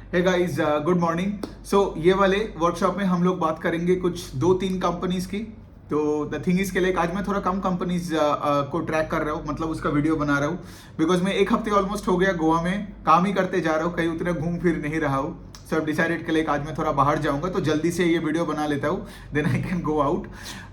हे guys, good morning. So ये वाले workshop में हम लोग बात करेंगे कुछ 2-3 कंपनीज की। तो द थिंग इज के लिए आज मैं थोड़ा कम कंपनीज को ट्रैक कर रहा हूँ, मतलब उसका वीडियो बना रहा हूँ। बिकॉज मैं एक हफ्ते ऑलमोस्ट हो गया गोवा में काम ही करते जा रहा हूँ, कहीं उतने घूम फिर नहीं रहा हूँ। सो अब डिसाइडेड के लिए आज मैं थोड़ा बाहर जाऊंगा, तो जल्दी से ये वीडियो बना लेता हूँ, then I can go out.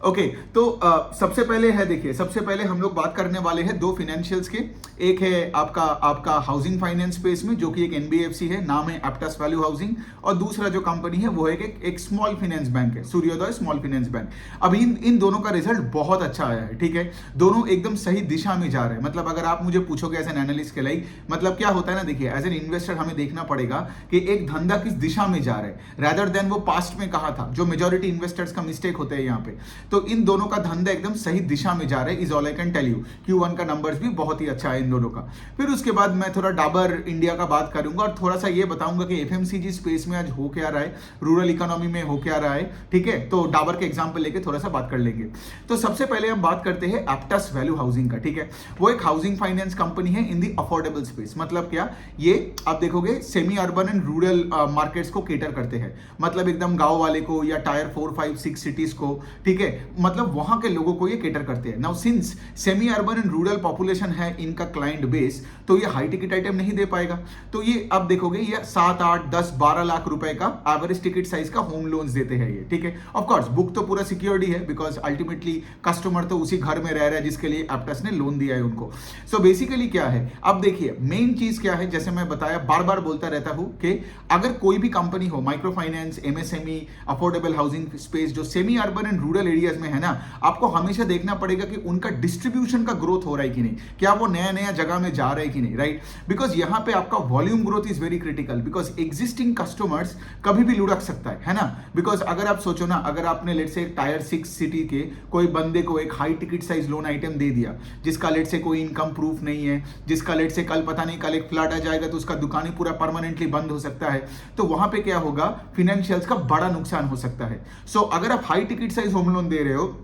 Okay, तो सबसे पहले है, देखिए सबसे पहले हम लोग बात करने वाले हैं दो फिनेंशियल्स के। एक है आपका आपका हाउसिंग फाइनेंस स्पेस में, जो कि एक एनबीएफसी है, नाम है एप्टस वैल्यू हाउसिंग। और दूसरा जो कंपनी है वो है एक स्मॉल फाइनेंस बैंक है, सूर्योदय स्मॉल फाइनेंस बैंक। अब इन दोनों का रिजल्ट बहुत अच्छा आया है, ठीक है। दोनों एकदम सही दिशा में जा रहे हैं। मतलब अगर आप मुझे पूछोगे एज एन एनालिस्ट के लिए, मतलब क्या होता है ना, देखिए एज एन इन्वेस्टर हमें देखना पड़ेगा कि एक धंधा किस दिशा में जा रहा है, रादर देन वो पास्ट में कहा था, जो मेजॉरिटी इन्वेस्टर्स का मिस्टेक होते हैं यहाँ पे। तो इन दोनों का धंधा एकदम सही दिशा में जा रहा है, is all I can tell you. Q1 का नंबर्स भी बहुत ही अच्छा है इन दोनों का। फिर उसके बाद मैं थोड़ा डाबर इंडिया का बात करूंगा और थोड़ा सा ये बताऊंगा कि एफएमसीजी स्पेस में आज हो क्या रहा है, रूरल इकोनॉमी में हो क्या रहा है, ठीक है। तो डाबर के एग्जांपल लेके थोड़ा सा बात कर लेंगे। तो सबसे पहले हम बात करते हैं एप्टस वैल्यू हाउसिंग का, ठीक है। वो एक हाउसिंग फाइनेंस कंपनी है इन दी अफोर्डेबल स्पेस। मतलब क्या, ये आप देखोगे semi urban and rural markets को केटर करते हैं, मतलब एकदम गांव वाले को या टायर 4, 5, 6 सिटीज को, ठीक है। मतलब वहां के लोगों को ये केटर करते हैं। Now since semi urban and rural population है इनका क्लाइंट बेस, तो ये हाई टिकट आइटम नहीं दे पाएगा। तो ये अब देखोगे ये 7, 8, 10, 12 लाख रुपए का एवरेज टिकट साइज का होम लोन्स देते हैं ये, ठीक है। ऑफ कोर्स बुक तो पूरा सिक्योरिटी है, बिकॉज अल्टीमेटली कस्टमर तो उसी घर में रह रहा है जिसके लिए एप्टस ने लोन दिया है उनको। सो बेसिकली क्या है, अब देखिए मेन चीज क्या है, जैसे मैं बताया, बार बार बोलता रहता हूं कि अगर कोई भी कंपनी हो, micro finance, MSME, affordable housing space, जो semi urban and rural areas में है ना, आपको हमेशा देखना पड़ेगा कि उनका डिस्ट्रीब्यूशन का ग्रोथ हो रहा है कि नहीं, क्या वो नया नया जगह में जा रहा है कि नहीं, राइट। बिकॉज यहां पे आपका volume growth is very critical, because existing customers कभी भी लुढ़क सकता है ना। बिकॉज अगर आप सोचो ना, अगर आपने लेट से टायर 6 सिटी के कोई बंदे को एक high ticket size loan item दे दिया, जिसका लेट से कोई इनकम प्रूफ नहीं है, जिसका लेट से कल पता नहीं कल एक फ्लड आ जाएगा तो उसका दुकान ही पूरा परमानेंटली बंद हो सकता है, तो वहां पे क्या होगा, फिनेंशियल्स का बड़ा नुकसान हो सकता है। सो अगर आप high ticket size home loan दे रहे हो,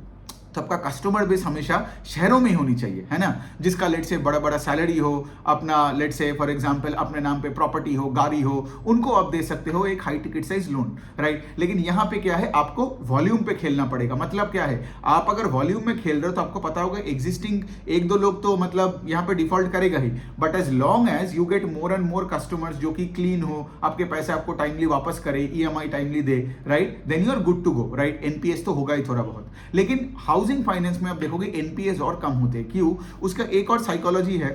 तो आपका कस्टमर बेस हमेशा शहरों में ही होनी चाहिए, है ना, जिसका लेट से बड़ा बड़ा सैलरी हो, अपना लेट से फॉर एग्जांपल अपने नाम पे प्रॉपर्टी हो, गाड़ी हो, उनको आप दे सकते हो एक high ticket size loan, right. लेकिन यहां पे क्या है, आपको वॉल्यूम पे खेलना पड़ेगा। मतलब क्या है, आप अगर वॉल्यूम में खेल रहे हो तो आपको पता होगा एग्जिस्टिंग 1-2 लोग तो मतलब यहां पे डिफॉल्ट करेगा ही, but as long as you get more and more customers जो कि क्लीन हो, आपके पैसे आपको टाइमली वापस करे, ईएमआई टाइमली दे, right, then you are good to go, right. NPS तो होगा ही थोड़ा बहुत, लेकिन हाउसिंग फाइनेंस में आप देखोगे एनपीएस और कम होते हैं। क्यों? उसका एक और साइकोलॉजी है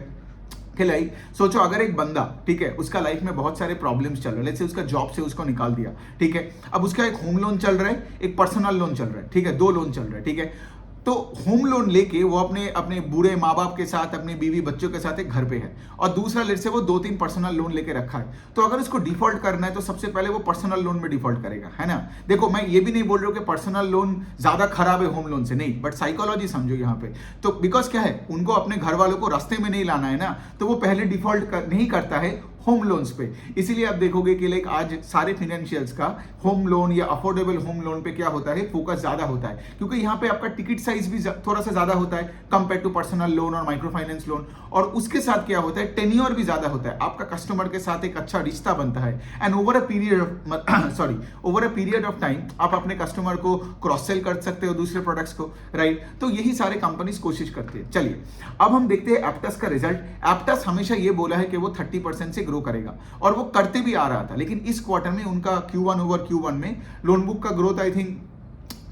कि लाइक सोचो, अगर एक बंदा, ठीक है, उसका लाइफ में बहुत सारे प्रॉब्लम्स चल रहे हैं, लेट्स से उसका जॉब से उसको निकाल दिया, ठीक है। अब उसका एक होम लोन चल रहा है, एक पर्सनल लोन चल रहा है, ठीक है, 2 लोन चल रहे हैं, ठीक है। तो होम लोन लेके वो अपने अपने बूढ़े माँ बाप के साथ, अपने बीवी बच्चों के साथ एक घर पे है, और दूसरा लेट से वो 2-3 पर्सनल लोन लेके रखा है। तो अगर उसको डिफॉल्ट करना है तो सबसे पहले वो पर्सनल लोन में डिफॉल्ट करेगा, है ना। देखो मैं ये भी नहीं बोल रहा हूँ कि पर्सनल लोन ज्यादा खराब है होम लोन से, नहीं, बट साइकोलॉजी समझो यहाँ पे। तो बिकॉज क्या है, उनको अपने घर वालों को रास्ते में नहीं लाना है ना, तो वो पहले डिफॉल्ट नहीं करता है होम लोन्स पे। इसीलिए आप देखोगे कि लाइक आज सारे फिनेंशियल्स का होम लोन या अफोर्डेबल होम लोन पे क्या होता है, फोकस ज्यादा होता है, क्योंकि यहाँ पे आपका टिकट साइज भी थोड़ा सा ज्यादा होता है कंपेयर टू पर्सनल लोन और माइक्रो फाइनेंस लोन। और उसके साथ क्या होता है, टेन्योर भी ज्यादा होता है, आपका कस्टमर के साथ एक अच्छा रिश्ता बनता है, and over a period of time आप अपने कस्टमर को क्रॉस सेल कर सकते हो दूसरे प्रोडक्ट्स को, राइट। तो यही सारे कंपनीज कोशिश करती है। चलिए अब हम देखते हैं एप्टस का रिजल्ट। एप्टस हमेशा ये बोला है कि वो 30% से ग्रो करेगा, और वो करते भी आ रहा था, लेकिन इस क्वार्टर में उनका Q1 ओवर Q1 में लोन बुक का ग्रोथ आई थिंक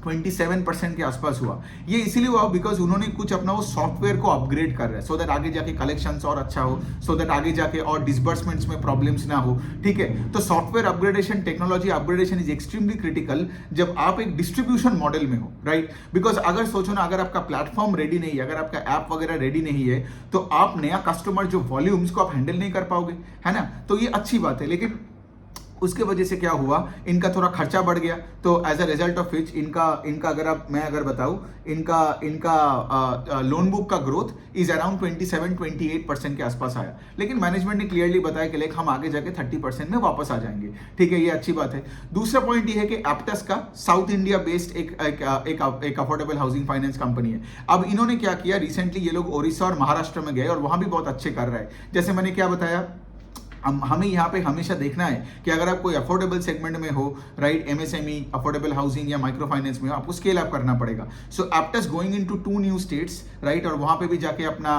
27% के आसपास हुआ। ये इसीलिए हुआ बिकॉज उन्होंने कुछ अपना वो सॉफ्टवेयर को अपग्रेड कर रहा है, सो दैट आगे जाके कलेक्शंस और अच्छा हो, सो दैट आगे जाके और डिसबर्समेंट्स में प्रॉब्लम्स ना हो, ठीक है। तो software upgradation, technology upgradation is extremely critical जब आप एक डिस्ट्रीब्यूशन मॉडल में हो, राइट। बिकॉज अगर सोचो ना, अगर आपका प्लेटफॉर्म रेडी नहीं है, अगर आपका ऐप वगैरह रेडी नहीं है, तो आप नया कस्टमर जो वॉल्यूम्स को आप हैंडल नहीं कर पाओगे, है ना। तो ये अच्छी बात है, लेकिन उसके वजह से क्या हुआ, इनका थोड़ा खर्चा बढ़ गया। तो as a result of which इनका अगर बताऊं, इनका लोन बुक का ग्रोथ इज अराउंड 27-28% के आसपास आया। लेकिन मैनेजमेंट ने क्लियरली बताया कि लाइक हम आगे जाके 30% में वापस आ जाएंगे, ठीक है, ये अच्छी बात है। दूसरा पॉइंट ये है कि एप्टस का साउथ इंडिया बेस्ड एक अफोर्डेबल हाउसिंग फाइनेंस कंपनी है। अब इन्होंने क्या किया, रिसेंटली ये लोग ओडिशा और महाराष्ट्र में गए और वहां भी बहुत अच्छे कर रहे हैं। जैसे मैंने क्या बताया, हमें यहाँ पे हमेशा देखना है कि अगर आप कोई अफोर्डेबल सेगमेंट में हो, राइट, एमएसएमई, अफोर्डेबल हाउसिंग या माइक्रो फाइनेंस में हो, आपको स्केल अप करना पड़ेगा. So Aptus going into 2 new states, right, और वहां पे भी जाके अपना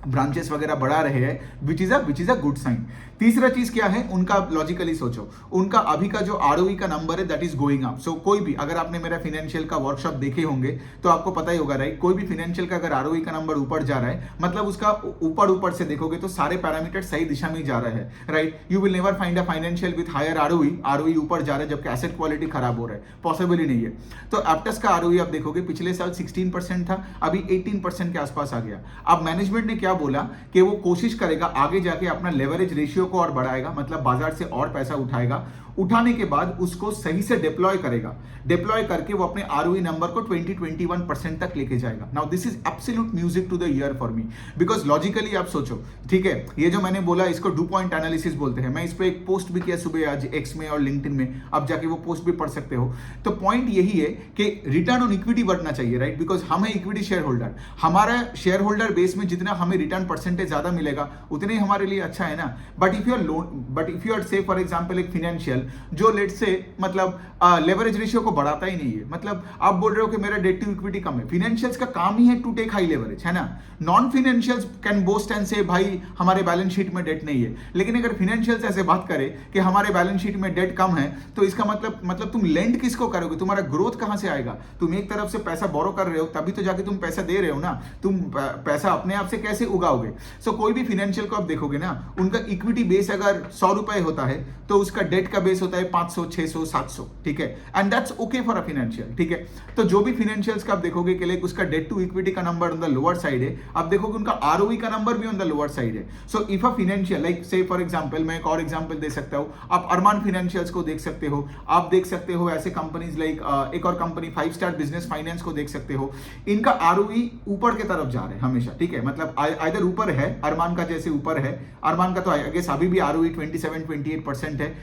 ब्रांचेस वगैरह बढ़ा रहे हैं, which is a good sign. तीसरा चीज क्या है, उनका लॉजिकली सोचो, उनका अभी का जो आरओई का नंबर है दैट इज गोइंग अप. सो कोई भी, अगर आपने मेरा फाइनेंशियल का वर्कशॉप देखे होंगे तो आपको पता ही होगा, राइट, कोई भी फाइनेंशियल का अगर आरओई का नंबर ऊपर जा रहा है, मतलब उसका ऊपर से देखोगे तो सारे पैरामीटर सही दिशा में जा रहे हैं, right. You will never find a financial with higher ROE ऊपर जा रहा है जबकि एसेट क्वालिटी खराब हो रहा है, पॉसिबल ही नहीं है. तो एप्टस का आरओई आप देखोगे पिछले साल 16% था, अभी 18% के आसपास आ गया. अब मैनेजमेंट ने क्या बोला कि वो कोशिश करेगा आगे जाके अपना लेवरेज रेशियो को और बढ़ाएगा, मतलब बाजार से और पैसा उठाएगा, उठाने के बाद उसको सही से डिप्लॉय करेगा, डिप्लॉय करके वो अपने आरओई नंबर को 20-21% तक लेके जाएगा. Now this is absolute music to the ear for me, because logically आप सोचो, ठीक है, ये जो मैंने बोला इसको 2 पॉइंट एनालिसिस बोलते हैं. मैं इस पे एक पोस्ट भी किया सुबह आज एक्स में और लिंक्डइन में, आप जाके वो पोस्ट भी पढ़ सकते हो. तो पॉइंट यही है कि रिटर्न ऑन इक्विटी बढ़ना चाहिए, राइट, बिकॉज हम है इक्विटी शेयर होल्डर. हमारा शेयर होल्डर बेस में जितना हमें रिटर्न परसेंटेज ज्यादा मिलेगा उतने ही हमारे लिए अच्छा है ना. बट इफ यू आर से फॉर एग्जाम्पल एक फाइनेंशियल जो लेट से मतलब लेवरेज रेशियो को बढ़ाता ही नहीं है, मतलब आप बोल रहे हो कि मेरा डेट टू इक्विटी कम है. फाइनेंशियल्स का काम ही है टू टेक हाई लेवरेज, है ना. Non financials can boast and से भाई हमारे बैलेंस शीट में डेट नहीं है, लेकिन अगर फाइनेंशियल्स ऐसे बात करे कि हमारे बैलेंस शीट में डेट कम है तो इसका मतलब तुम लेंड किसको करोगे, तुम्हारा ग्रोथ कहां से आएगा. तुम एक तरफ से पैसा बोरो कर रहे हो तभी तो जाके तुम पैसा दे रहे हो ना, तुम पैसा अपने आप से कैसे उगाओगे. सो कोई भी फाइनेंशियल को आप देखोगे ना, उनका इक्विटी बेस अगर 100 रुपए होता है तो उसका डेट का बेस होता है 500, 600, 700, ठीक है, and that's okay for a financial, ठीक है. तो जो भी फाइनेंशियल्स का आप देखोगे कि लाइक उसका डेट टू इक्विटी का number on the lower side है, आप देखोगे उनका आरओई का नंबर भी ऑन द लोअर साइड है. So if a financial like से फॉर एग्जांपल, मैं एक और एग्जांपल दे सकता हूं, आप अरमान फाइनेंशियल्स को देख सकते हो, आप देख सकते हो ऐसे कंपनीज लाइक एक और कंपनी 5 स्टार बिजनेस फाइनेंस को देख सकते हो. इनका आरओई ऊपर के तरफ जा रहे हैं हमेशा, ठीक है, मतलब आइदर ऊपर है, अरमान का जैसे ऊपर है, अरमान का तो आई गेस अभी भी आरओई 27-28% है.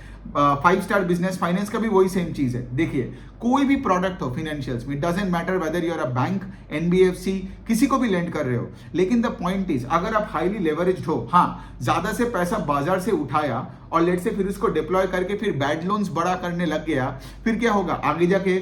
5 स्टार बिजनेस फाइनेंस का भी वही सेम चीज है. देखिए कोई भी प्रोडक्ट हो फाइनेंशियल्स में, doesn't matter whether you are a bank, NBFC, किसी को भी लेंड कर रहे हो, लेकिन द पॉइंट इज अगर आप हाईली लेवरेज्ड हो, हाँ, ज्यादा से पैसा बाजार से उठाया और लेट से फिर उसको डिप्लॉय करके फिर बैड लोन्स बड़ा करने लग गया, फिर क्या होगा, आगे जाके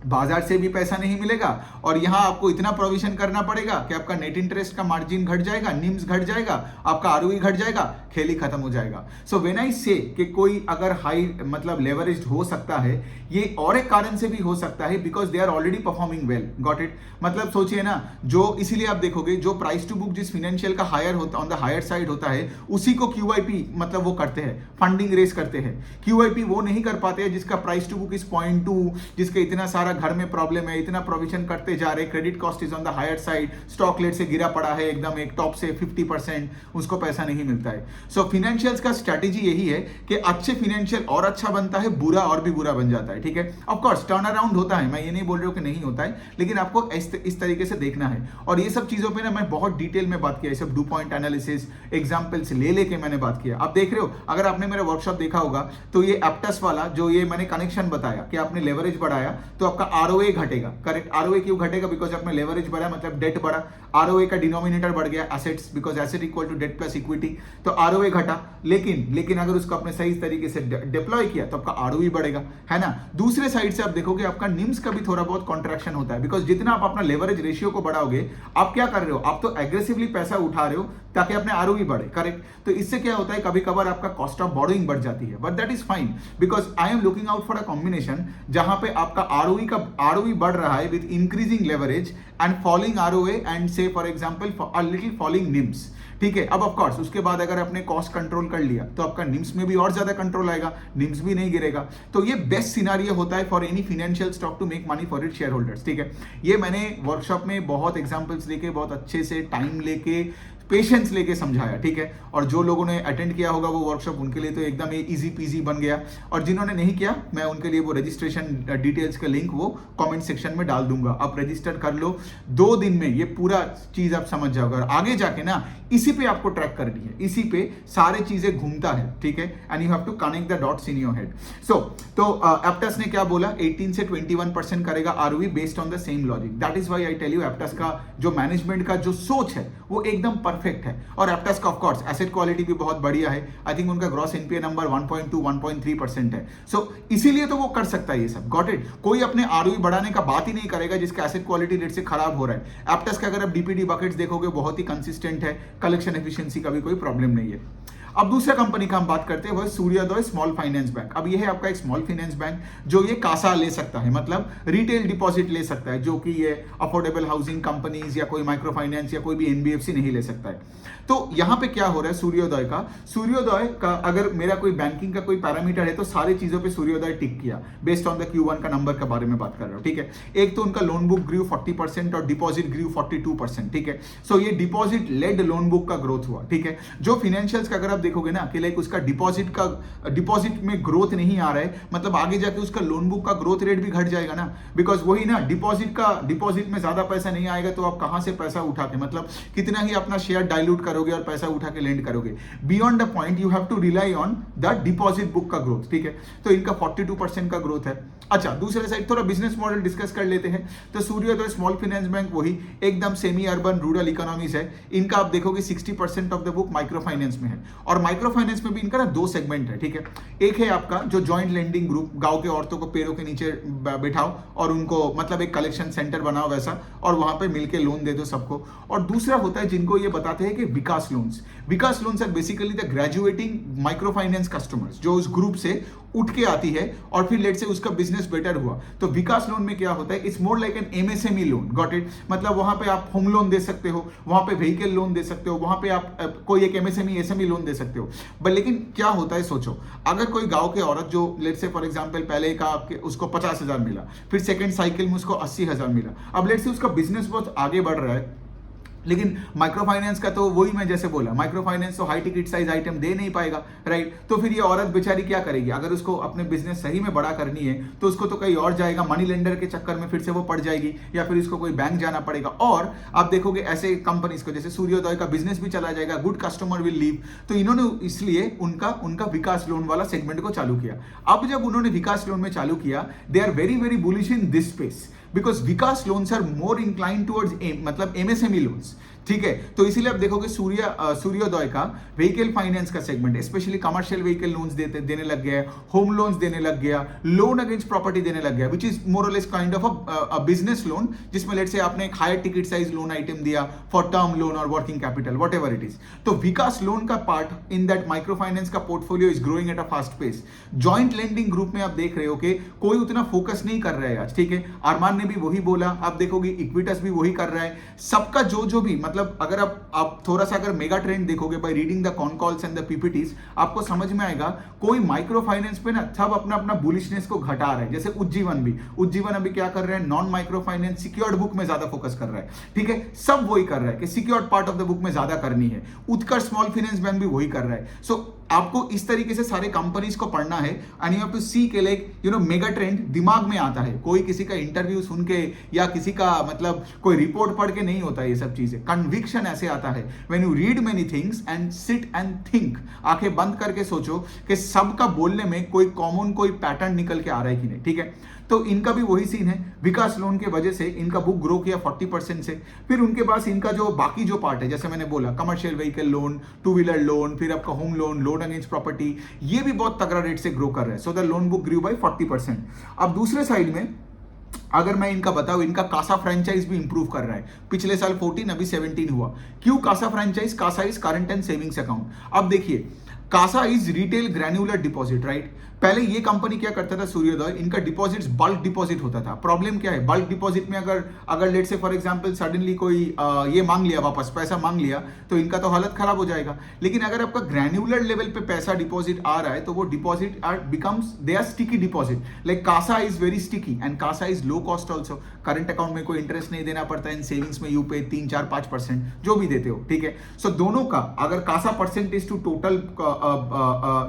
बाजार से भी पैसा नहीं मिलेगा और यहां आपको इतना प्रोविजन करना पड़ेगा कि आपका नेट इंटरेस्ट का मार्जिन घट जाएगा, निम्स घट जाएगा, आपका आरओई घट जाएगा, खेल ही खत्म हो जाएगा. सो व्हेन आई से कि कोई अगर हाई मतलब लेवरेज्ड हो सकता है, ये और एक कारण से भी हो सकता है because they are already performing well. Got it. मतलब सोचिए ना, जो इसीलिए आप देखोगे जो प्राइस टू बुक जिस फाइनेंशियल का हायर होता ऑन द हायर साइड होता है, उसी को क्यूआईपी मतलब वो करते हैं, फंडिंग रेस करते हैं. क्यूआईपी वो नहीं कर पाते हैं जिसका प्राइस टू बुक इज 0.2, जिसके इतना सारा घर में प्रॉब्लम है, इतना प्रोविजन करते जा रहे, credit cost is on the higher side, stock late से गिरा पड़ा है एकदम एक टॉप से 50%, उसको पैसा नहीं मिलता है. सो फाइनेंशियल्स का स्ट्रेटेजी यही है कि अच्छे फाइनेंशियल और अच्छा बनता है, बुरा और भी बुरा बन जाता है, ठीक है. ऑफ कोर्स टर्न अराउंड होता है, मैं ये नहीं बोल रहा हूं कि नहीं होता है, लेकिन आपको इस तरीके से देखना है. और ये सब चीजों पे ना मैं बहुत डिटेल में बात किया, ये सब 2 पॉइंट एनालिसिस एग्जांपल्स ले लेके मैंने बात किया. आप देख रहे हो, अगर आपने मेरा वर्कशॉप देखा होगा तो ये एप्टस वाला जो ये मैंने कनेक्शन बताया कि आपने लेवरेज बढ़ाया तो आपका आरओए घटेगा. करेक्ट. आरओए क्यों घटेगा? बिकॉज आपने लेवरेज बढ़ा मतलब डेट बढ़ा, आरओए का डिनोमिनेटर बढ़ गया, assets, because asset equal to debt plus equity, तो आरओए घटा. लेकिन अगर उसको आपने सही तरीके से डिप्लॉय किया तो आपका आरओई बढ़ेगा, है ना. दूसरे साइड से आप देखोगे आपका निम्स का भी थोड़ा बहुत कॉन्ट्रैक्शन होता है, बिकॉज जितना आप अपना लेवरेज रेशियो को बढ़ाओगे, आप क्या कर रहे हो, आप तो एग्रेसिवली पैसा उठा रहे हो ताकि अपने आरओई बढ़े. करेक्ट. तो इससे क्या होता है, कभी कभार आपका कॉस्ट ऑफ बोरोइंग बढ़ जाती है, but that is fine because I am looking out for a combination जहां पे आपका आरओई बढ़ रहा है with increasing leverage and falling ROA and say for example a little falling NIMs. ठीक है. अब ऑफ कोर्स उसके बाद अगर आपने कॉस्ट कंट्रोल कर लिया तो आपका निम्स में भी और ज्यादा कंट्रोल आएगा, निम्स भी नहीं गिरेगा. तो ये बेस्ट सिनारियो होता है for any financial stock to make money for it shareholders. ठीक है. ये मैंने वर्कशॉप में बहुत एग्जांपल्स लेके बहुत अच्छे से टाइम लेके पेशेंस लेके समझाया. ठीक है. और जो लोगों ने अटेंड किया होगा वो वर्कशॉप, उनके लिए तो एकदम इजी पीजी बन गया. और जिन्होंने नहीं किया, मैं उनके लिए वो रजिस्ट्रेशन डिटेल्स का लिंक वो कमेंट सेक्शन में डाल दूंगा. आप रजिस्टर कर लो. 2 दिन में ये पूरा चीज आप समझ जाओगे. और आगे जाके ना इसी पे आपको ट्रैक करनी है, इसी पे सारे चीजें घूमता है. ठीक है. And you have to connect the dots in your head. So तो एप्टस ने क्या बोला, 18 से 21% करेगा ROE based on the same logic. That is why I tell you Aptus का जो मैनेजमेंट का जो सोच है वो एकदम परफेक्ट है। और एप्टस का ऑफकोर्स एसेट क्वालिटी भी बहुत बढ़िया है। आई थिंक उनका ग्रॉस एनपीए नंबर 1.2 1.3% है। सो इसीलिए तो वो कर सकता है ये सब। Got it. कोई अपने आरओई बढ़ाने का बात ही नहीं करेगा जिसका एसेट क्वालिटी रेट से खराब हो रहा है। एप्टस का अगर आप डीपीडी बकेट्स देखोगे बहुत ही कंसिस्टेंट है, कलेक्शन एफिशिएंसी का भी कोई प्रॉब्लम नहीं है। अब दूसरा कंपनी का हम बात करते हैं, वो है सूर्योदय स्मॉल फाइनेंस बैंक। अब ये है आपका एक स्मॉल फाइनेंस बैंक जो ये कासा ले सकता है, मतलब रिटेल डिपॉजिट ले सकता है, जो कि ये अफोर्डेबल हाउसिंग कंपनीज या कोई माइक्रो फाइनेंस या कोई भी एनबीएफसी नहीं ले सकता है। तो यहां पे क्या हो रहा है सूर्योदय का अगर मेरा कोई बैंकिंग का कोई पैरामीटर है तो सारी चीजों पे सूर्योदय टिक किया बेस्ड ऑन द Q1 का नंबर के बारे में बात कर रहा हूं, ठीक है। एक तो उनका लोन बुक ग्रू 40% और डिपॉजिट ग्रू 42%, ठीक है। सो ये डिपॉजिट लेड लोन बुक का ग्रोथ हुआ, ठीक है। जो फाइनेंशियल्स का अगर आप देखोगे ना कि लाइक उसका डिपॉजिट में ग्रोथ नहीं आ रहा है, मतलब आगे जाके उसका लोन बुक का ग्रोथ रेट भी घट जाएगा ना, बिकॉज वही ना डिपॉजिट में ज्यादा पैसा नहीं आएगा तो आप कहां से पैसा उठा के, मतलब कितना ही अपना शेयर डाइल्यूट करोगे और पैसा उठा के लेंड करोगे। Beyond the point you have to rely on the deposit book का ग्रोथ, ठीक है। तो इनका 42% का ग्रोथ है। अच्छा, दूसरे साइड थोड़ा बिजनेस मॉडल डिस्कस कर लेते हैं। तो सूर्योदय स्मॉल फाइनेंस बैंक वही एकदम सेमी अर्बन रूरल इकोनॉमीज है। इनका आप देखोगे 60% of the book micro finance में है, और माइक्रो फाइनेंस में भी इनका ना दो सेगमेंट है, ठीक है। एक है आपका जो जॉइंट लेंडिंग ग्रुप, गांव के औरतों को पैरों के नीचे बैठाओ और उनको मतलब एक कलेक्शन सेंटर बनाओ वैसा, और वहां पे मिलके लोन दे दो सबको। और दूसरा होता है जिनको ये बताते हैं कि Vikas loans are basically the graduating micro finance customers जो उस ग्रुप से उठ के आती है और फिर लेट से उसका बिजनेस बेटर हुआ। तो विकास लोन में क्या होता है, it's more like an MSME loan, got it. मतलब वहां पे आप होम लोन दे सकते हो, वहां पे व्हीकल लोन दे सकते हो, वहां पे आप कोई एक एसएमई लोन दे सकते हो। बट लेकिन क्या होता है सोचो, अगर कोई गांव के औरत जो लेट से फॉर एग्जांपल पहले का आपके उसको 50,000 मिला, फिर सेकंड साइकिल में उसको 80,000 मिला, अब लेट से उसका बिजनेस बहुत आगे बढ़ रहा है, लेकिन माइक्रो फाइनेंस का तो वही मैं जैसे बोला, माइक्रो फाइनेंस तो हाई टिकट साइज आइटम दे नहीं पाएगा, राइट। तो फिर ये औरत बेचारी क्या करेगी, अगर उसको अपने बिजनेस सही में बड़ा करनी है तो उसको तो कहीं और जाएगा, मनी लेंडर के चक्कर में फिर से वो पड़ जाएगी, या फिर इसको कोई बैंक जाना पड़ेगा। और आप देखोगे ऐसे कंपनीज को जैसे सूर्योदय का बिजनेस भी चला जाएगा, गुड कस्टमर विल लीव। तो इन्होंने इसलिए उनका विकास लोन वाला सेगमेंट को चालू किया। अब जब उन्होंने विकास लोन में चालू किया, they are very very bullish in this space because Vikas loans are more incline towards मतलब एमएसएमई लोन्स, ठीक है। तो इसीलिए आप देखोगे सूर्योदय का व्हीकल फाइनेंस का segment specially commercial vehicle loans देने लग गया, होम लोन्स देने लग गया, लोन अगेंस्ट प्रॉपर्टी देने लग गया, विच इज मोर और less kind of a business loan, जिसमें लेट से आपने एक higher ticket size loan item दिया फॉर टर्म लोन और working capital whatever it is. तो विकास लोन का part in that micro finance का portfolio is growing at a fast pace. Joint lending group में आप देख रहे हो कि कोई उतना फोकस नहीं कर रहा है आज, ठीक है। अरमान ने भी वही बोला, आप देखोगे इक्विटस भी वही कर रहा है। सबका जो भी मतलब अगर आप थोड़ा सा अगर मेगा ट्रेंड देखोगे by reading the con calls and the PPTs, आपको समझ में आएगा कोई माइक्रो फाइनेंस पे ना सब अपना बुलिशनेस को घटा रहा है। जैसे उज्जीवन अभी क्या कर रहे हैं, non micro finance secured book में ज्यादा फोकस कर रहा है, ठीक है। सब वही कर रहा है कि secured part of the book में ज्यादा करनी है। उत्कर्ष स्मॉल फाइनेंस बैंक भी वही कर रहा है। सो आपको इस तरीके से सारे कंपनीज को पढ़ना है एंड यू हैव टू सी के लाइक मेगा ट्रेंड दिमाग में आता है, कोई किसी का इंटरव्यू सुन के या किसी का मतलब कोई रिपोर्ट पढ़ के नहीं होता ये सब चीजें। कन्विक्शन ऐसे आता है when you read many things and sit and think, आंखें बंद करके सोचो कि सबका बोलने में कोई कॉमन कोई पैटर्न निकल के आ रहा है कि नहीं, ठीक है। तो इनका भी वही सीन है, विकास लोन के वजह से इनका बुक ग्रो किया 40% से। फिर उनके पास इनका जो बाकी जो पार्ट है, जैसे मैंने बोला commercial vehicle loan, two wheeler loan, फिर आपका होम लोन अगेंस्ट प्रॉपर्टी, ये भी बहुत तगड़ा रेट से ग्रो कर रहा है। So the loan book grew by 40%। अब दूसरे साइड में अगर मैं इनका बताऊं, इनका कासा फ्रेंचाइज भी इंप्रूव कर रहा है। पिछले साल 14 अभी 17 हुआ। क्यों CASA franchise? CASA is current and savings account. अब देखिए CASA is retail granular deposit, right. पहले ये कंपनी क्या करता था सूर्योदय, इनका डिपॉजिट्स बल्क डिपॉजिट होता था। प्रॉब्लम क्या है, बल्क डिपॉजिट में अगर लेट से फॉर एग्जांपल सडनली कोई ये मांग लिया, वापस पैसा मांग लिया, तो इनका तो हालत खराब हो जाएगा। लेकिन अगर आपका ग्रैन्युलर लेवल पे पैसा डिपॉजिट आ रहा है तो वो deposit they are sticky deposit. Like CASA is very sticky and CASA is low cost also. Current account में कोई इंटरेस्ट नहीं देना पड़ता है, इन सेविंग्स में यू पे 3, 4, 5% जो भी देते हो, ठीक है। सो दोनों का अगर CASA percentage to total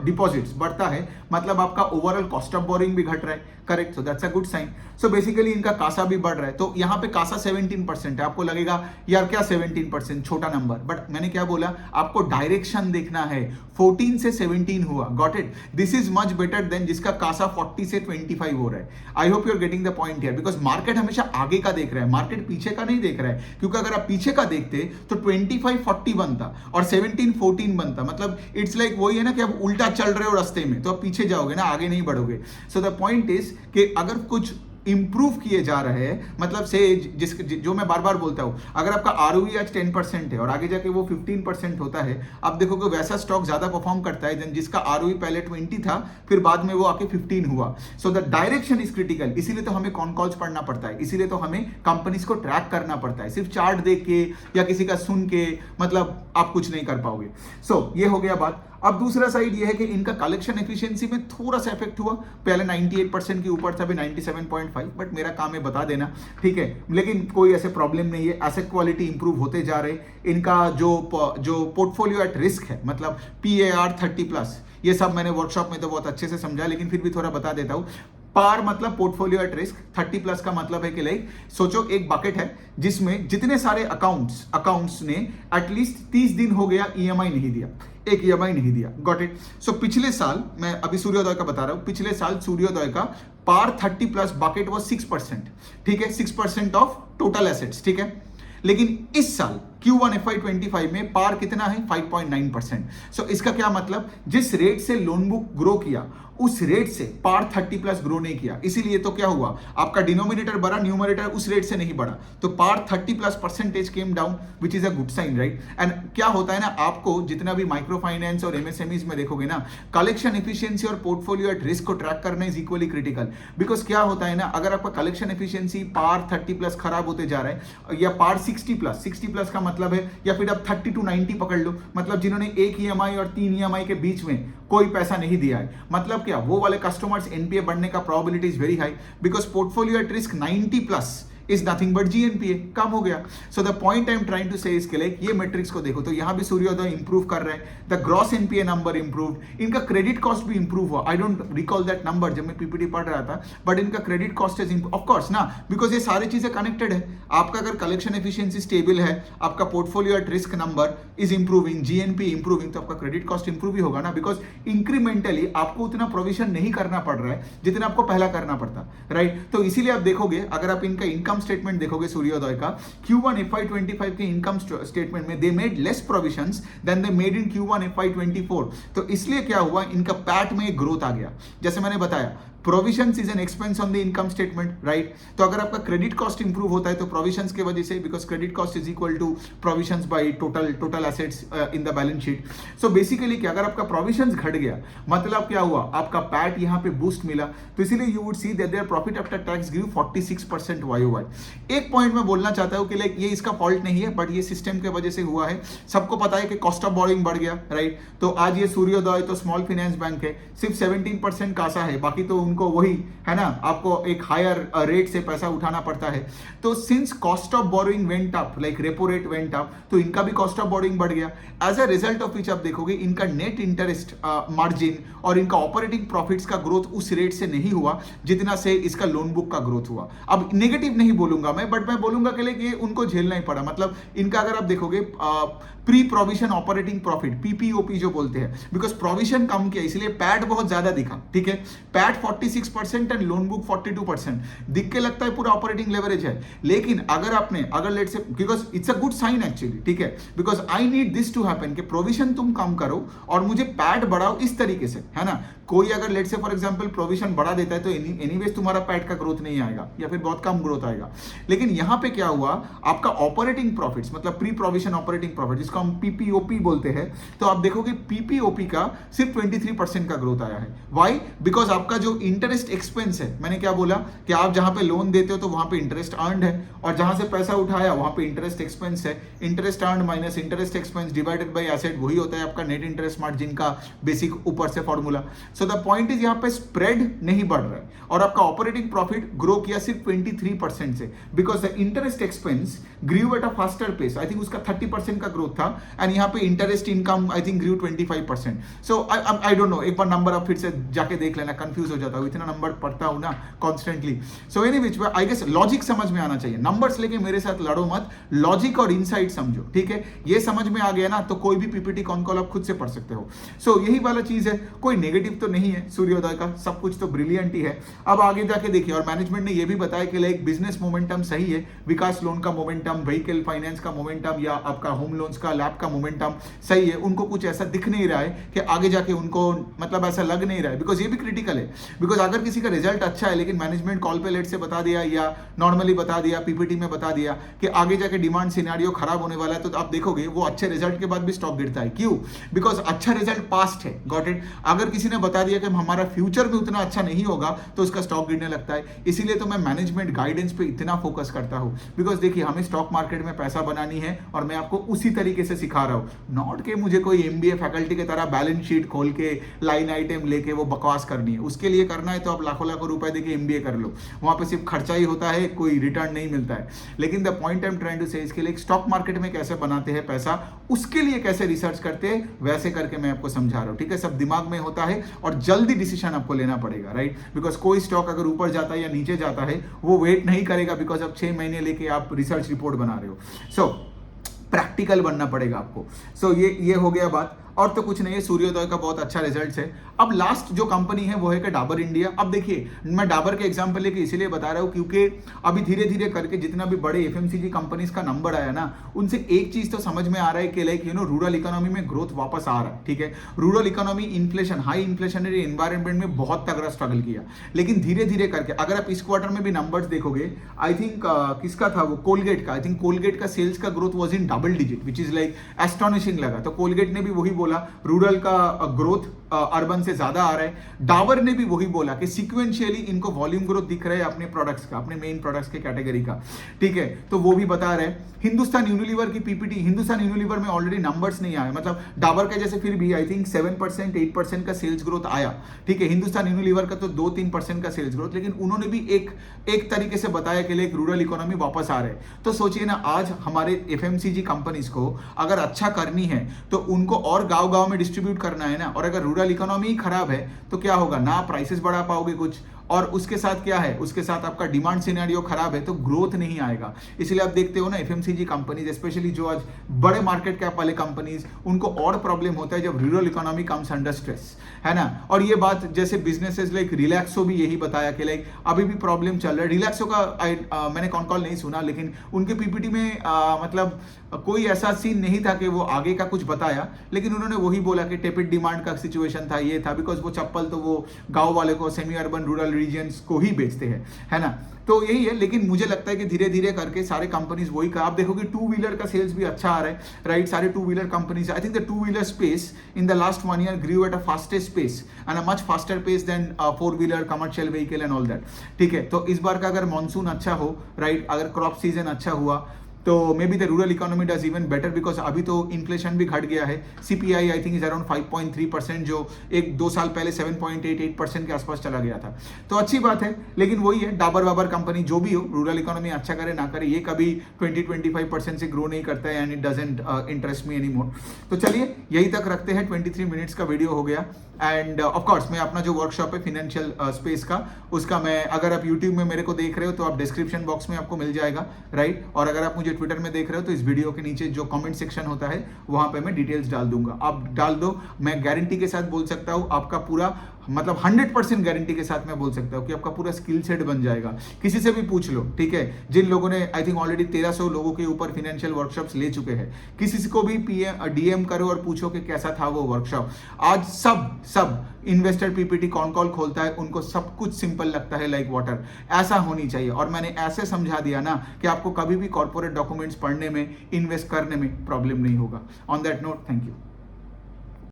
deposits बढ़ता है, मतलब आपका ओवरऑल कॉस्ट ऑफ बोरिंग भी घट रहा है, correct, so that's a good sign. So basically इनका कासा भी बढ़ रहा है, तो यहाँ पे कासा 17% है। आपको लगेगा यार क्या 17%, छोटा नंबर, बट मैंने क्या बोला, आपको डायरेक्शन देखना है। 14 से 17 हुआ, got it, this is much better than जिसका कासा 40 से 25 हो रहा है। I hope you are getting the point here, because market हमेशा आगे का देख रहा है, मार्केट पीछे का नहीं देख रहा है, क्योंकि अगर आप पीछे का देखते तो 25-40 बनता और 17-14 बनता, मतलब इट्स लाइक वही है ना कि आप उल्टा चल रहे हो रास्ते में, तो आप पीछे जाओगे ना, आगे नहीं बढ़ोगे। सो द पॉइंट इज कि अगर कुछ इंप्रूव किए जा रहे हैं, मतलब से जो मैं बार बार बोलता हूं, अगर आपका आरओई आज 10% है और आगे जाके वो 15% होता है, आप देखोगे वैसा स्टॉक ज्यादा परफॉर्म करता है देन जिसका आरओई पहले 20 था, फिर बाद में वो आके 15 हुआ। So the direction is critical, इसीलिए तो हमें कॉन कॉल्स पढ़ना पड़ता है, इसीलिए तो हमें कंपनीज को ट्रैक करना पड़ता है। सिर्फ चार्ट देख के या किसी का सुन के मतलब आप कुछ नहीं कर पाओगे। सो ये हो गया बात। अब दूसरा साइड ये है कि इनका कलेक्शन एफिशिएंसी में थोड़ा सा इफेक्ट हुआ, पहले 98% के ऊपर था, अभी 97.5, बट मेरा काम है बता देना, ठीक है, लेकिन कोई ऐसे प्रॉब्लम नहीं है, एसेट क्वालिटी इंप्रूव होते जा रहे। इनका जो पोर्टफोलियो एट रिस्क है, मतलब PAR 30+, ये सब मैंने वर्कशॉप में तो बहुत अच्छे से समझा, लेकिन फिर भी थोड़ा बता देता हूं। पार मतलब पोर्टफोलियो एट रिस्क, 30+ का मतलब है कि लाइक सोचो एक बकेट है जिसमें जितने सारे अकाउंट्स ने एटलीस्ट 30 दिन हो गया EMI नहीं दिया, एक EMI नहीं दिया, गॉट इट। सो पिछले साल, मैं अभी सूर्योदय का बता रहा हूं, पिछले साल सूर्योदय का पार 30+ बकेट वो 6%, ठीक है, 6% ऑफ टोटल एसेट्स, ठीक है। लेकिन इस साल Q1 FY25 में पार कितना है, 5.9%। सो इसका क्या मतलब, जिस रेट से लोन बुक ग्रो किया उस रेट से पार 30+ ग्रो नहीं किया, इसीलिए तो क्या हुआ, आपका डिनोमिनेटर बढ़ा, न्यूमरेटर उस रेट से नहीं बढ़ा, तो पार 30+% came down, which is a good sign, right. And क्या होता है ना, आपको जितना भी माइक्रो फाइनेंस और MSMEs में देखोगे ना, कलेक्शन एफिशिएंसी और पोर्टफोलियो एट रिस्क को ट्रैक करना इज इक्वली क्रिटिकल। बिकॉज क्या होता है ना, अगर आपका कलेक्शन एफिशिएंसी पार 30+ खराब होते जा रहा है, या पार 60+ का मतलब है, या फिर आप 30 to 90 पकड़ लो, मतलब जिन्होंने एक EMI और 3 EMI के बीच में कोई पैसा नहीं दिया है, मतलब क्या, वो वाले कस्टमर्स NPA बढ़ने का probability is very high, because portfolio at risk 90+ is nothing but GNPA, कम हो गया। So the point I am trying to say इसके लिए, ये मैट्रिक्स को देखो तो यहां भी सूर्योदय इंप्रूव कर रहे हैं, the gross NPA number improve, इनका क्रेडिट कॉस्ट भी इंप्रूव हुआ। I don't recall that number जब मैं PPT पढ़ रहा था, बट इनका credit cost is of course ना, बिकॉज ये सारी चीजें कनेक्टेड है। आपका अगर कलेक्शन एफिशिएंसी स्टेबल है, आपका portfolio at risk number is improving, GNPA improving, तो आपका क्रेडिट कॉस्ट इंप्रूव ही होगा ना, बिकॉज इंक्रीमेंटली आपको उतना प्रोविजन नहीं करना पड़ रहा है जितना आपको पहला करना पड़ता, राइट। तो इसीलिए आप देखोगे, अगर आप इनका इनकम स्टेटमेंट देखोगे सूर्योदय का, Q1 FY25 के इनकम स्टेटमेंट में they made less provisions than they made in Q1 FY24। तो इसलिए क्या हुआ, इनका पैट में ग्रोथ आ गया। जैसे मैंने बताया, provisions is an expense on the income statement, right. तो अगर आपका क्रेडिट कॉस्ट इंप्रूव होता है तो प्रोविजंस की वजह से, because credit cost is equal to provisions by total assets in the balance sheet. So basically क्या, अगर आपका प्रोविजंस घट गया, मतलब क्या हुआ, आपका पैट यहां पे बूस्ट मिला, तो इसीलिए you would see that their profit after tax grew 46% YOY। एक पॉइंट मैं बोलना चाहता हूं कि लाइक ये इसका फॉल्ट नहीं है, बट ये सिस्टम के वजह से हुआ है। सबको पता है कि कॉस्ट ऑफ बोरिंग बढ़ गया, राइट। तो आज ये सूर्योदय तो स्मॉल फाइनेंस बैंक है, सिर्फ 17% कासा है, बाकी तो उनको वही है ना, आपको एक हायर रेट से पैसा उठाना पड़ता है। तो since cost of borrowing went up, like repo rate went up, तो इनका भी कॉस्ट ऑफ बोरिंग बढ़ गया। As a result of which आप देखोगे इनका नेट इंटरेस्ट मार्जिन और इनका ऑपरेटिंग प्रॉफिट्स का ग्रोथ उस रेट से नहीं हुआ जितना से इसका लोन बुक का ग्रोथ हुआ। अब नेगेटिव नहीं बोलूंगा मैं, बट मैं बोलूंगा कि ये उनको झेलना ही पड़ा। मतलब इनका अगर आप देखोगे pre provision operating profit, PPOP जो बोलते हैं, बिकॉज प्रोविजन कम किया इसलिए पैट बहुत ज्यादा दिखा, ठीक है। पैट 46% एंड लोन बुक 42%, दिख के लगता है पूरा ऑपरेटिंग लेवरेज है, लेकिन अगर लेट से, because it's a good sign actually, ठीक है, because I need this to happen कि प्रोविजन तुम कम करो और मुझे पैट बढ़ाओ इस तरीके से, है ना। कोई अगर लेट से फॉर एग्जांपल प्रोविजन बढ़ा देता है तो एनीवेज तुम्हारा पैट का ग्रोथ नहीं आएगा या फिर बहुत कम ग्रोथ आएगा। लेकिन यहां पे क्या हुआ, आपका ऑपरेटिंग प्रॉफिट्स मतलब प्री प्रोविजन ऑपरेटिंग प्रॉफिट, जिसको हम PPOP बोलते हैं, तो आप देखोगे PPOP का सिर्फ 23% का ग्रोथ आया है। व्हाई? बिकॉज आपका जो इंटरेस्ट एक्सपेंस है, मैंने क्या बोला कि आप जहां पे लोन देते हो तो वहां पे इंटरेस्ट अर्नड है, और जहां से पैसा उठाया वहां पे इंटरेस्ट एक्सपेंस है। Interest earned minus interest expense divided by asset, वही होता है आपका नेट इंटरेस्ट मार्जिन का बेसिक ऊपर से formula. So the point is, यहां पे स्प्रेड नहीं बढ़ रहा है और आपका ऑपरेटिंग प्रॉफिट ग्रो किया सिर्फ 23% से, because the interest expense grew at a faster pace. I think उसका 30% का ग्रोथ था था, एंड यहाँ पे interest income I think grew 25%. So I don't know, एक बार नंबर आप फिर से जाके देख लेना, कंफ्यूज हो जाता हूँ, इतना नंबर पढ़ता हूँ ना constantly. So any which I guess logic समझ में आना चाहिए. नंबर्स लेके मेरे साथ लड़ो मत, लॉजिक और इनसाइट समझो, ठीक है. ये समझ में आ गया ना तो कोई भी पीपीटी कॉन कॉल आप खुद से पढ़ सकते हो. सो यही वाला चीज है, कोई नेगेटिव तो नहीं है सूर्योदय का, सब कुछ तो ब्रिलियंट ही है. अब आगे जाके देखिए, और मैनेजमेंट ने ये भी बताया कि लाइक बिजनेस मोमेंटम सही है, विकास लोन का मोमेंटम, व्हीकल फाइनेंस का मोमेंटम या आपका होम लोन्स का लैब का मोमेंटम सही है. उनको कुछ ऐसा दिख नहीं रहा है कि आगे जाके उनको मतलब ऐसा लग नहीं रहा है, बिकॉज ये भी क्रिटिकल है. बिकॉज अगर किसी का रिजल्ट अच्छा है लेकिन मैनेजमेंट कॉल पे लेट से बता दिया या नॉर्मली बता दिया, पीपीटी में बता दिया कि आगे जाके डिमांड सिनेरियो खराब होने वाला है, तो आप देखोगे वो अच्छे रिजल्ट के बाद भी स्टॉक गिरता है. क्यों? बिकॉज अच्छा रिजल्ट पास्ट है. Got it. अगर किसी ने बता दिया कि हमारा फ्यूचर भी उतना अच्छा नहीं होगा तो उसका स्टॉक गिरने लगता है. इसीलिए तो मैं मैनेजमेंट गाइडेंस पे इतना फोकस करता हूं, बिकॉज देखिए हमें स्टॉक मार्केट में पैसा बनानी है और मैं आपको उसी तरीके से सिखा रहा हूं. नॉट के मुझे कोई एमबीए फैकल्टी की तरह बैलेंस शीट खोल के लाइन आइटम लेके वो बकवास करनी है. उसके लिए करना है तो आप लाखों लाखों रुपए देके एमबीए कर लो, वहां पे सिर्फ खर्चा ही होता है, कोई रिटर्न नहीं मिलता है. लेकिन the point I am trying to say, इसके लिए स्टॉक मार्केट में कैसे बनाते हैं पैसा, उसके लिए कैसे रिसर्च करते हैं, वैसे करके मैं आपको समझा रहा हूं. ठीक है, सब दिमाग में होता है और जल्दी डिसीजन आपको लेना पड़ेगा, राइट. बिकॉज कोई स्टॉक अगर ऊपर जाता है या नीचे जाता है वो वेट नहीं करेगा, बिकॉज अब 6 महीने लेके आप रिसर्च रिपोर्ट बना रहे हो. सो प्रैक्टिकल बनना पड़ेगा आपको. सो ये हो गया बात, और तो कुछ नहीं है. सूर्योदय का बहुत अच्छा रिजल्ट है. अब लास्ट जो कंपनी है वो है कि डाबर इंडिया. अब देखिए मैं डाबर के एग्जांपल लेके इसीलिए बता रहा हूँ क्योंकि अभी धीरे धीरे करके जितना भी बड़े एफएमसीजी कंपनीज का नंबर आया ना, उनसे एक चीज तो समझ में आ रहा है कि लाइक रूरल इकोनॉमी में ग्रोथ वापस आ रहा है. ठीक है, rural economy inflation, high inflationary environment में बहुत तगड़ा स्ट्रगल किया, लेकिन धीरे धीरे करके अगर आप इस क्वार्टर में भी नंबर्स देखोगे, आई थिंक किसका था वो, कोलगेट का. आई थिंक कोलगेट का सेल्स का growth was in double digit, which is like astonishing लगा. तो कोलगेट ने भी वही बोला, रूरल का ग्रोथ अर्बन से ज्यादा आ रहा है. डाबर ने भी वही बोला कि सीक्वेंशियली इनको वॉल्यूम ग्रोथ दिख रहा है अपने प्रोडक्ट्स का, अपने मेन प्रोडक्ट्स के कैटेगरी का. ठीक है, तो वो भी बता रहे हैं. हिंदुस्तान यूनिलीवर की पीपीटी, हिंदुस्तान यूनिलीवर में ऑलरेडी नंबर्स नहीं आए, मतलब डाबर का जैसे फिर भी आई थिंक 7% 8% का सेल्स ग्रोथ आया. ठीक है, हिंदुस्तान यूनिलीवर का तो 2-3% का सेल्स ग्रोथ, लेकिन उन्होंने भी एक तरीके से बताया कि लाइक रूरल इकोनॉमी वापस आ रहे हैं. तो सोचिए ना, आज हमारे एफएमसीजी कंपनीज को अगर अच्छा करनी है तो उनको और गांव में डिस्ट्रीब्यूट करना है ना. और अगर रूरल इकोनॉमी खराब है तो क्या होगा ना, प्राइसेस बढ़ा पाओगे कुछ, और उसके साथ क्या है, उसके साथ आपका डिमांड सिनेरियो खराब है तो ग्रोथ नहीं आएगा. इसलिए आप देखते हो ना एफएमसीजी कंपनीज, स्पेशली जो आज बड़े मार्केट कैप वाले कंपनीज, उनको और प्रॉब्लम होता है जब rural economy comes under stress, है ना. और ये बात जैसे बिजनेसेस लाइक रिलैक्सो भी यही बताया कि लाइक अभी भी प्रॉब्लम चल रहा है. रिलैक्सो का मैंने कॉन कॉल नहीं सुना, लेकिन उनके पीपीटी में मतलब कोई ऐसा सीन नहीं था कि वो आगे का कुछ बताया, लेकिन उन्होंने वही बोला कि टेपिड डिमांड का सिचुएशन था, ये था, बिकॉज वो चप्पल तो वो गांव वाले को, सेमी अर्बन रूरल रीजन्स को ही बेचते हैं, है ना. तो यही है, लेकिन मुझे लगता है कि धीरे धीरे करके सारे कंपनीज वही कर. आप देखोगे टू व्हीलर का सेल्स भी अच्छा आ रहा है, राइट. सारे two wheeler companies, I think the two wheeler space in the last 1 year grew at a fastest pace and a much faster pace than 4 wheeler commercial vehicle and all that. ठीक है, तो इस बार का अगर monsoon अच्छा हो, right, अगर crop season अच्छा हुआ तो may be the rural economy does even better, because अभी तो इन्फ्लेशन भी घट गया है. CPI I think is around 5.3%, जो 1-2 साल पहले 7.88% के आसपास चला गया था. तो अच्छी बात है, लेकिन वही है, डाबर वाबर कंपनी जो भी हो, रूरल इकोनॉमी अच्छा करे ना करे, ये कभी 20-25% से ग्रो नहीं करता है, and it doesn't interest me any more. तो चलिए यही तक रखते हैं. 23 मिनट्स का वीडियो हो गया. एंड ऑफकोर्स मैं अपना जो वर्कशॉप है फिनेंशियल स्पेस का, उसका मैं, अगर आप यूट्यूब में मेरे को देख रहे हो तो आप डिस्क्रिप्शन बॉक्स में आपको मिल जाएगा, राइट. और अगर आप मुझे ट्विटर में देख रहे हो तो इस वीडियो के नीचे जो कमेंट सेक्शन होता है वहां पे मैं डिटेल्स डाल दूंगा, आप डाल दो. मैं गारंटी के साथ बोल सकता हूं आपका पूरा, मतलब 100% गारंटी के साथ मैं बोल सकता हूं कि आपका पूरा स्किल सेट बन जाएगा. किसी से भी पूछ लो, ठीक है, जिन लोगों ने आई थिंक ऑलरेडी 1300 लोगों के ऊपर फाइनेंशियल वर्कशॉप्स ले चुके हैं, किसी को भी डीएम करो और पूछो कि कैसा था वो वर्कशॉप. आज सब इन्वेस्टर पीपीटी कॉन कॉल खोलता है, उनको सब कुछ सिंपल लगता है लाइक वाटर. ऐसा होनी चाहिए, और मैंने ऐसे समझा दिया ना कि आपको कभी भी कॉर्पोरेट डॉक्यूमेंट्स पढ़ने में, इन्वेस्ट करने में प्रॉब्लम नहीं होगा. On that note, thank you.